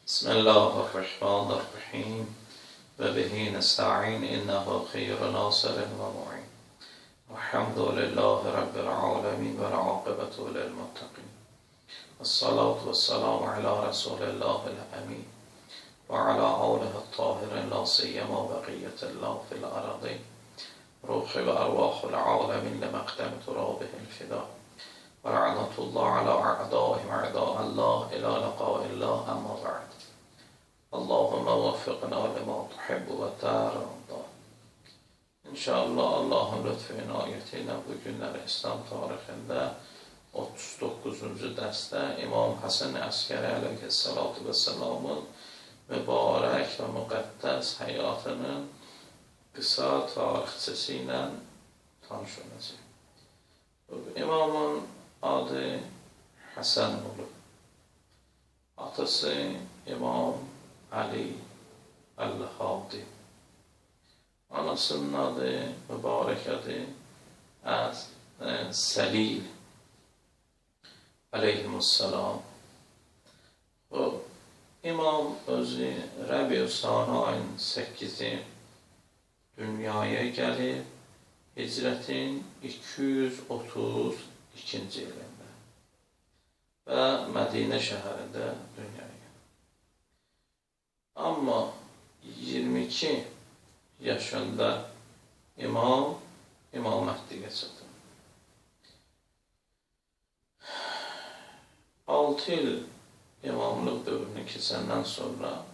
بسم الله الرحمن الرحيم وبه نستعين إنه خير ناصر ومعين والحمد لله رب العالمين والعاقبة للمتقين والصلاة والسلام على رسول الله الأمين وعلى آله الطاهرين لا سيما بقية الله في الأرضين روح وأرواح العالمين لمقدم ترابه الفداء ولعنة الله على أعدائهم أعداء الله إلى لقاء الله أما بعد اللهم وفقنا لما تحب وترضى. İnşallah Allah'ın lütfü inayetiyle bugünlər İslam tarixində 39-cu dərsdə İmam Həsən Əskəri əleyhissalatu vesselamın mübarək və müqəddəs həyatının qısa tarixçisi ilə tanış olacaq. İmamın adı Həsən olub. Atası İmam Ali Əl-Hadi. Anasının adı, mübarək adı Səlil əleyhimussalam. İmam özü Rəbi'u-Sani ayın 8-i dünyaya gəlib, hicrətin 232-ci ilində və Mədinə şəhərində dünyaya gəlib. Amma 22 yaşında imamətliyə çıxdı. 6 il imamlıq dövrünü keçəndən sonra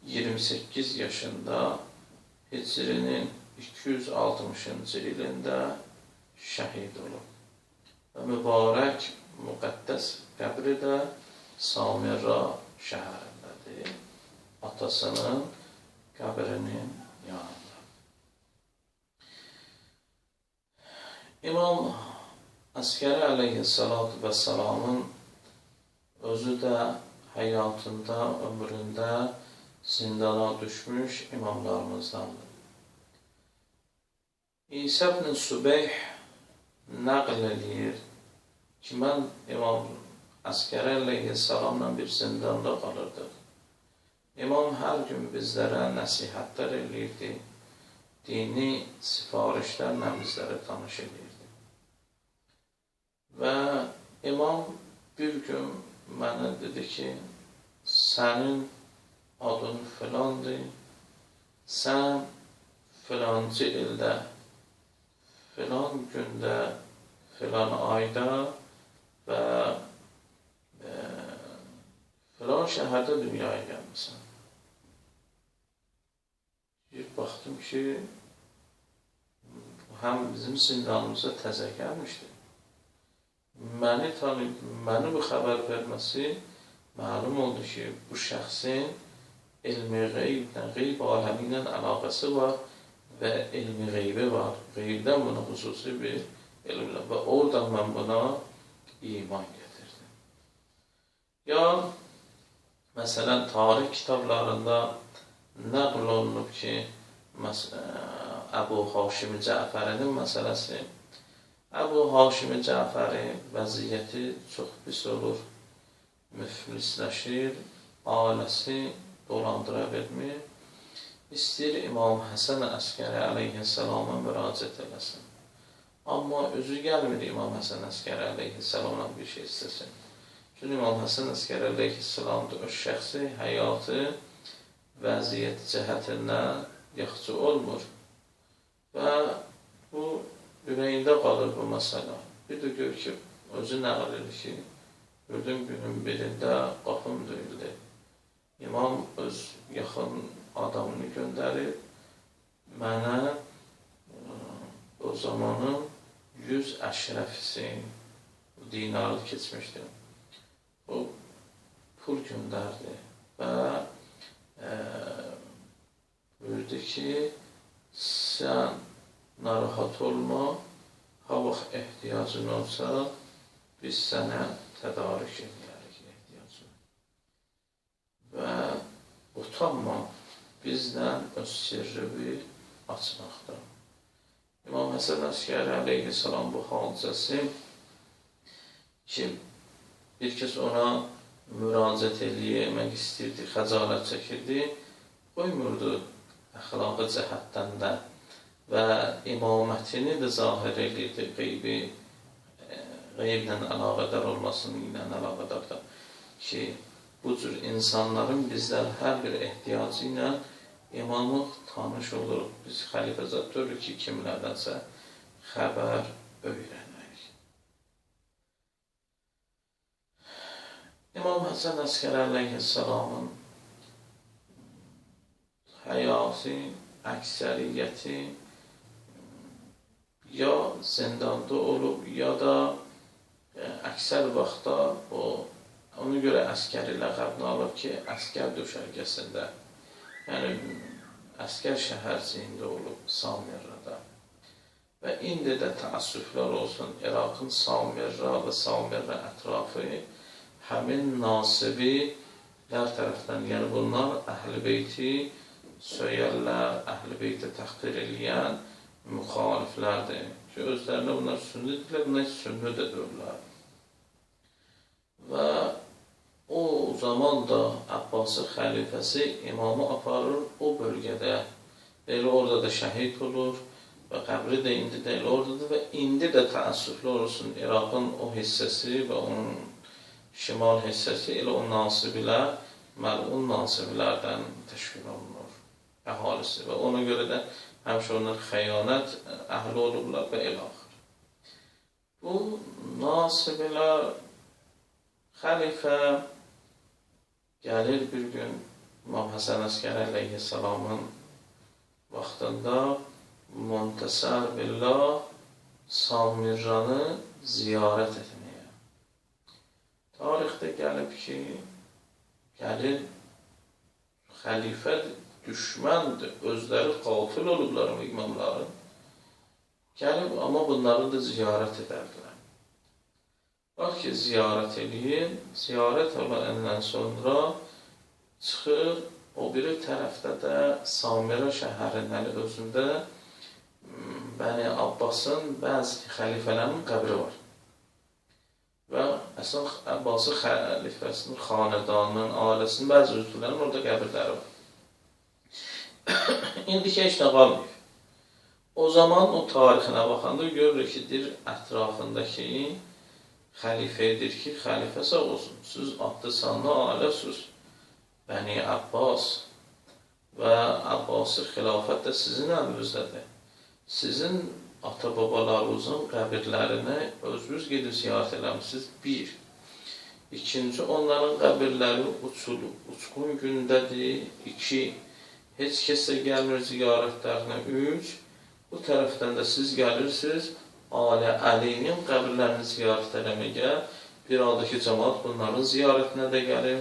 28 yaşında Hicrinin 260-cı ilində şəhid olub. Və mübarək, müqəddəs qəbri də Samirra şəhərindədir. Atasının qəbrinin yanında. İmam Əskəri əleyhissalatu vesselamın özü də həyatında, ömründə zindana düşmüş imamlarımızdandır. İsa ibn Sübeyh nəql edir ki, mən İmam Əskəri əleyhissalamla bir zindanda qalırdıq. İmam hər gün bizlərə nəsihətlər edirdi, dini sifarişlərlə bizlərə tanış edirdi. Və İmam bir gün mənə dedi ki, sənin adın filandır, sən filancı ildə, filan gündə, filan ayda və filan şəhərdə dünyaya gəlməsən. Baxdım ki, həm bizim zindanımıza təzə gəlmişdi. Məni bu xəbər verməsi məlum oldu ki, bu şəxsin elmi qeyblə, qeyb aləmi ilə əlaqəsi var və elmi qeybi var. Qeybdən buna xüsusi bir elmlə və oradan mən buna iman getirdim. Ya, məsələn, tarix kitablarında nəql olunub ki, Əbu Haşim Cəfərinin məsələsi, Əbu Haşim Cəfəri vəziyyəti çox pis olur, müflisləşir, ailəsi dolandıra bilmir, istəyir İmam Həsən Əskəri əleyhissalama müraciət eləsin. Amma özü gəlmir İmam Həsən Əskəri əleyhissalamla bir şey istəsin. Çünki İmam Həsən Əskəri əleyhissalamdır, o şəxsi, həyatı, vəziyyət cəhətindən yaxşı olmur və bu ürəyində qalır bu məsələ. Bir də gör ki, özü nəql edir ki, gördüm günün birində qapım döyüldü. İmam öz yaxın adamını göndərib, mənə o zamanın 100 əşrəfisi, dinarı keçmişdim, o pul göndərdi və buyurdu ki, sən narahat olma, ha vaxt ehtiyacın olsa, biz sənə tədarik edərik ehtiyacın. Və utanma, bizlə öz sirri açmaqda. İmam Həsən Əskəri əleyhissalam bu hadisəsi ki, bir kəs ona müraciət eləmək istəyirdi, xəcalət çəkirdi, qoymurdu əxlaqı cəhətdən də və imamətini də zahir edirdi, qeyblə əlaqədar olmasının ilə əlaqədar da ki, bu cür insanların bizlər hər bir ehtiyacı ilə imamı tanış oluruq. Biz xəlifə zat görürük ki, kimlərdənsə xəbər öyrənək. İmam Həsən Əskəri əleyhissalamın həyatı, əksəriyyəti ya zindanda olub, ya da əksər vaxtda ona görə əskəri ləqəbini alıb ki, əskər döşərgəsində, yəni əskər şəhərciyində olub Samirrədə. Və indi də təəssüflər olsun, İraqın Samirrə və Samirrə ətrafı həmin nasibilər tərəfdən, yəni bunlar Əhl-i Beyti söyərlər, Əhl-i Beyti təhqir eləyən müxaliflərdir ki, özlərinə bunlar sünnidirlər, bunlar sünni də dörlər. Və o zaman da Abbasi xəlifəsi imamı aparır o bölgədə, elə orada da şəhid olur və qəbri də indi də elə oradadır və indi də təəssüflər olsun, İraqın o hissəsi və onun şimal hissəsi elə o nasibilər, məlun nasibilərdən təşkil olunur əhalisi və ona görə də həmişə onlar xəyanət əhli olurlar və elə axır. Bu nasibilər xəlifə gəlir bir gün İmam Həsən Əskəri əleyhissalamın vaxtında Muntəsər billah Samirranı ziyarət etməyə. Tarixdə gəlib ki, gəlir xəlifə düşməndir, özləri qatil olublar o imamların. Gəlib, amma bunları da ziyarət edərdilər. Bax ki, ziyarət edeyim, ziyarət olanından sonra çıxır, o biri tərəfdə də Samirə şəhərinin özündə Bəni Abbasın bəzi xəlifələrin qəbri var. Və əslən Abbasi xəlifəsinin, xanədanının, ailəsinin bəzi üzvlərinin orada qəbirləri var. İndiki heç nə qalmıyor. O zaman o tarixinə baxanda görürük ki, ətrafındakı xəlifədir ki, xəlifə sağ olsun, siz adlı sanlı ailəsiz, Bəni Abbas və Abbasi xilafət də sizin əlinizdədir. Sizin ata-babalarınızın qəbirlərini özünüz gedib ziyarət eləmişsiniz, bir. İkinci, onların qəbirləri uçqun gündədir, iki. Heç kəsə gəlmir ziyarətlərinə, üç. Bu tərəfdən də siz gəlirsiniz, Alə Əlinin qəbirlərini ziyarət eləməyə, bir aldakı cəmaat bunların ziyarətinə də gəlir.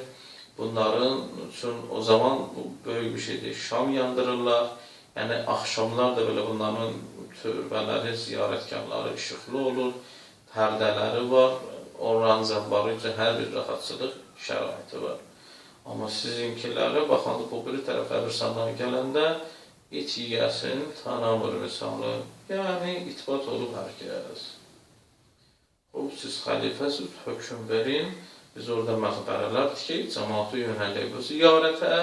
Bunların üçün o zaman böyük bir şeydir, şam yandırırlar. Yəni, axşamlar da belə bunların türbələri, ziyarətkarları işıqlı olur, pərdələri var, oranın zəvvarı üçün hər bir rahatçılıq şəraiti var. Amma sizinkilərə baxanda bu biri tərəf əbirsandan gələndə it yiyəsin, tanamır misalı. Yəni, itibat olub hər kəs. Siz xəlifəsiz, hökm verin, biz orada məqbərələr tikək, cəmatı yönələk bu ziyarətə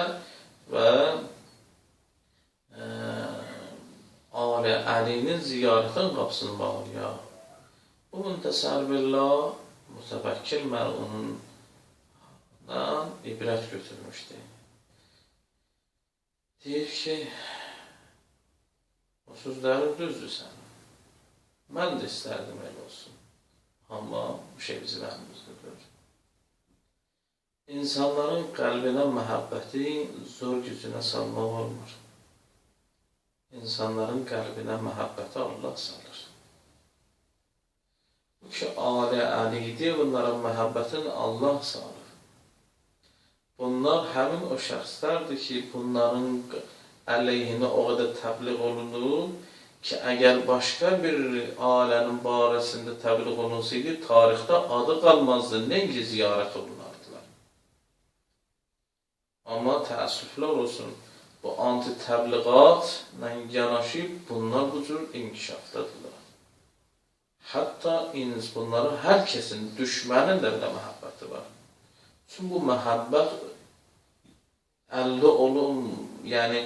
və Alə Əlinin ziyarətin qapısını bağlayaq. Bu Muntəsər billah mütəvəkkil məlunundan ibrət götürmüşdü. Deyir ki, o sözlərin düzdür sənin. Mən də istərdim elə olsun. Amma bu şey bizim əlimizdir. İnsanların qəlbinə məhəbbəti zor gücünə salmaq olmur. İnsanların qəlbinə məhəbbəti Allah salır. Bu ki, Alə Əlidir, bunların məhəbbətini Allah salır. Bunlar həmin o şəxslərdir ki, bunların əleyhinə o qədər təbliğ olunur ki, əgər başqa bir alənin barəsində təbliğ olunsaydı, tarixdə adı qalmazdı, nəinki ziyarət olunardılar. Amma təəssüflər olsun, bu anti-təbliğatla yanaşı bunlar bu cür inkişafdadırlar. Hətta bunların hər kəsin düşmənin də belə məhəbbəti var. Çünki bu məhəbbət əldə olun, yəni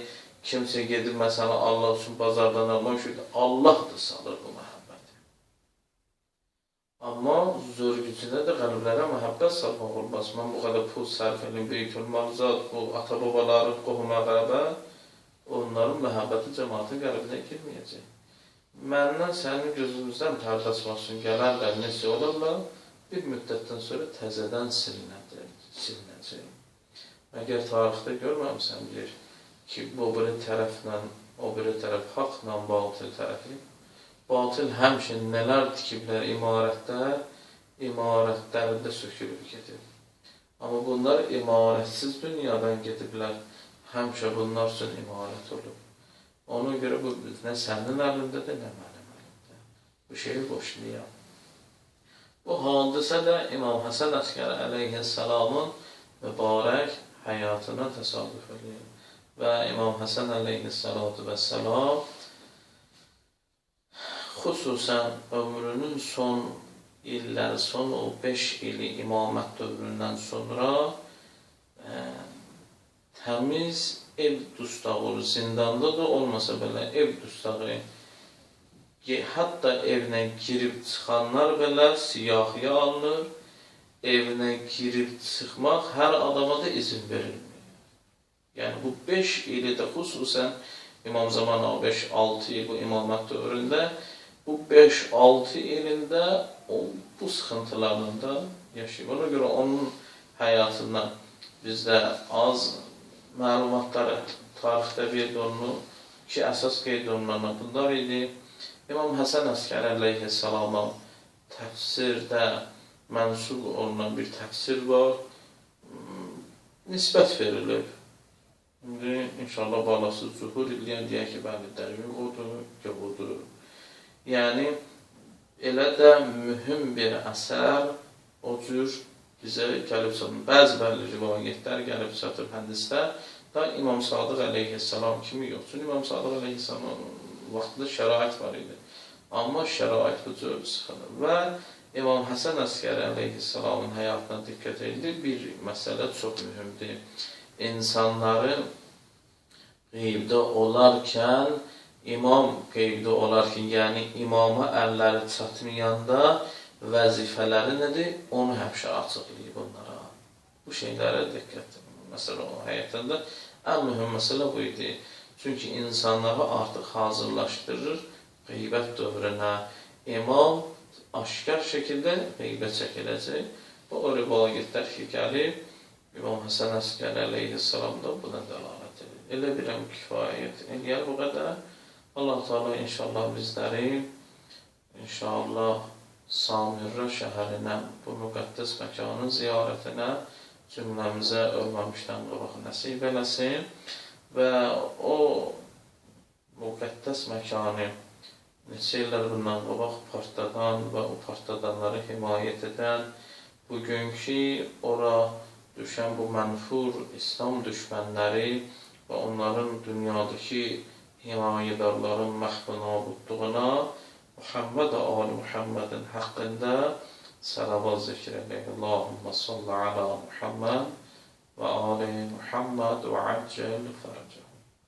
kimsə gedir məsələn Allah üçün bazardan almaq üçün Allah da salır bu məhəbbəti. Amma zor gücünə də qəlblərə məhəbbət salmaq olmaz. Mən bu qədər pul sərf edin, böyükül mağzat, bu ata-babaların qohum-əqrəbə, onların məhəbbəti cəmaatın qəlbinə girməyəcək. Məndən sənin gözümüzdən pərdəsmaq üçün gələrlər, necə olarlar? Bir müddətdən sonra təzədən silinəcək. Əgər tarixdə görməmsən, bilir ki, o biri tərəflə, o biri tərəf haqla batıl tərəfi. Batıl həmişə nələr tikiblər imarətlərində sökülüb gedib. Amma bunlar imarətsiz dünyadan gediblər, həmişə bunlar üçün imarət olub. Ona görə bu nə sənin əlindədir, nə mənim əlimdə. Bu şeyi boşlayam. Bu hadisə də İmam Həsən Əskəri əleyhissalamın mübarək həyatına təsadüf edir. Və İmam Həsən əleyhissalatu vəssalam xüsusən ömrünün son illəri, son o 5 ili imamət dövründən sonra təmiz ev dustağı, zindanda da olmasa belə ev dustağı, hətta evinə girib çıxanlar belə siyahıya alınır, evinə girib çıxmaq hər adama da izin verilmir. Yəni bu 5 ili də xüsusən İmam Zaman o 5-6 il bu imamət dövründə, bu 5-6 ilində o bu sıxıntılarında yaşayıb. Ona görə onun həyatından bizdə az məlumatları tarixdə qeyd olunur ki, əsas qeyd olunan bunlar idi. İmam Həsən Əskəri əleyhissalama təfsirdə mənsub olunan bir təfsir var. Nisbət verilib. İndi inşallah balası zuhur eləyən deyək ki, bəli, dəqiq odur, odur. Yəni, elə də mühüm bir əsər o cür bizə gəlib çatır. Bəzi rivayətlər gəlib çatır hədisdə da İmam Sadıq əleyhissalam kimi yox. Çünki İmam Sadıq əleyhissalam vaxtında şərait var idi. Amma şərait bu cür sıxılır. Və İmam Həsən Əskəri əleyhissalamın həyatına diqqət edilir. Bir məsələ çox mühümdür. İnsanların qeybdə olarkən, imam qeybdə olarkən, yəni imama əlləri çatmayanda vəzifələri nədir? Onu həmişə açıqlayıb onlara. Bu şeylərə diqqət. Məsələ o həyatında ən mühüm məsələ bu idi. Çünki insanları artıq hazırlaşdırır qeybət dövrünə. İmam aşkar şəkildə qeybə çəkiləcək. Bu o rivayətlər ki, gəlib İmam Həsən Əskəri əleyhissalam da buna dəlalət edir. Elə biləm kifayət eləyər bu qədər. Allah Teala inşallah bizləri inşallah Samirra şəhərinə, bu müqəddəs məkanın ziyarətinə cümləmizə ölməmişdən qabaq nəsib eləsin və o müqəddəs məkanı neçə illər bundan qabaq partladan və o partladanları himayət edən, bugünkü ora düşən bu mənfur İslam düşmənləri və onların dünyadakı himayədarların məhv nabudluğuna Muhammed Ali Muhammedin haqqında salavat zikr edək. Allahümme salli ala Muhammed və ali Muhammed və accel fərəcə.